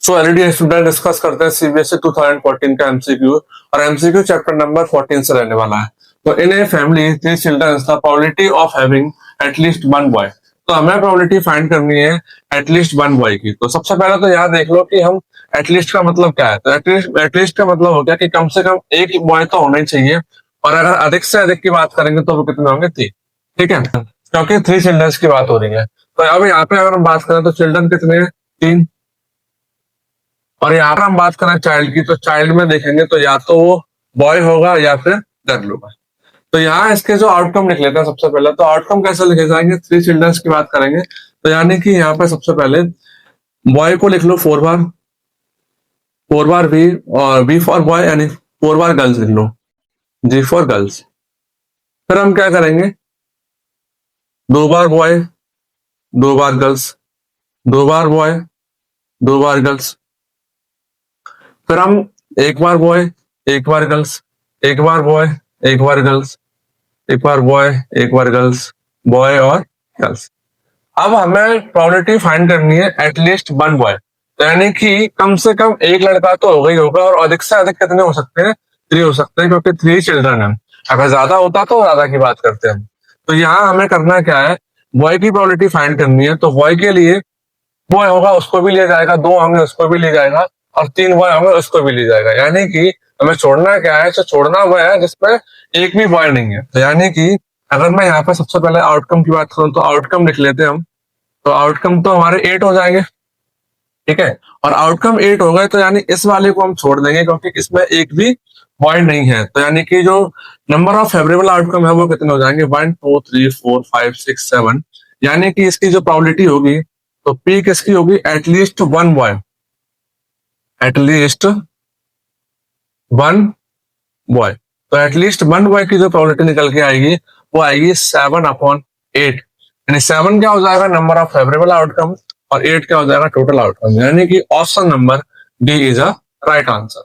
सो LED student discuss करते हैं CBSE 2014 का एमसीक्यू और एमसीक्यू चैप्टर नंबर 14 से रहने वाला है। तो in a family 3 children the probability of having at least one boy. तो हमें प्रोबेबिलिटी फाइंड करनी है एटलीस्ट वन बॉय की। तो सबसे पहले तो यहाँ देख लो कि हम एटलीस्ट का मतलब क्या है। तो एटलीस्ट का मतलब हो गया कि कम से कम एक बॉय तो होना ही चाहिए, और अगर अधिक से अधिक की बात करेंगे तो वो कितने होंगे? 3। ठीक है, क्योंकि 3 चिल्ड्रंस की बात हो रही है। तो अब यहाँ पे अगर हम बात करें तो चिल्ड्रन कितने हैं? 3। और यहाँ पर हम बात करें चाइल्ड की, तो चाइल्ड में देखेंगे तो या तो वो बॉय होगा या फिर गर्ल होगा। तो यहाँ इसके जो आउटकम लिख लेते हैं सबसे पहले। तो आउटकम कैसे लिखे जाएंगे? 3 चिल्ड्रंस की बात करेंगे तो यानी कि यहाँ पे सबसे पहले बॉय को लिख लो 4 बार, 4 बार बी, और बी फॉर बॉय यानी 4 बार गर्ल्स लिख लो, जी फॉर गर्ल्स। फिर हम क्या करेंगे? 2 बार बॉय, 2 बार गर्ल्स, 2 बार बॉय, 2 बार गर्ल्स। फिर हम 1 बार बॉय, 1 बार गर्ल्स, 1 बार बॉय, 1 बार गर्ल्स, 1 बार बॉय, 1 बार गर्ल्स, बॉय और गर्ल्स। अब हमें प्रोबेबिलिटी फाइंड करनी है एटलीस्ट वन बॉय, यानी कि कम से कम एक लड़का तो होगा ही होगा, और अधिक से अधिक कितने हो सकते हैं? 3 हो सकते हैं, क्योंकि 3 चिल्ड्रन है। अगर ज्यादा होता तो ज्यादा की बात करते हैं हम। तो यहाँ हमें करना क्या है? बॉय की प्रोबेबिलिटी फाइंड करनी है। तो बॉय के लिए बॉय होगा उसको भी लिया जाएगा, 2 होंगे उसको भी लिया जाएगा, और 3 बॉय होंगे उसको भी लिया जाएगा। यानी कि हमें छोड़ना क्या है? तो छोड़ना वो है जिसमें एक भी बॉय नहीं है। तो यानी कि अगर मैं यहाँ पे सबसे पहले आउटकम की बात करूं तो आउटकम लिख लेते हैं हम। तो आउटकम तो हमारे 8 हो जाएंगे, ठीक है। और आउटकम 8 हो गए तो यानी इस वाले को हम छोड़ देंगे, क्योंकि इसमें एक भी बॉय नहीं है। तो यानी कि जो नंबर ऑफ फेवरेबल आउटकम है वो कितने हो जाएंगे? 1 2 3 4 5 6 7। यानी कि इसकी जो प्रोबेबिलिटी होगी तो पी किसकी होगी? At least one boy, at least one boy. तो एटलीस्ट वन बॉय की जो प्रोबेबिलिटी निकल के आएगी वो आएगी 7/8। यानी 7 क्या हो जाएगा? नंबर ऑफ फेवरेबल आउटकम, और 8 क्या हो जाएगा? Total outcome. यानी कि option number D is a right answer.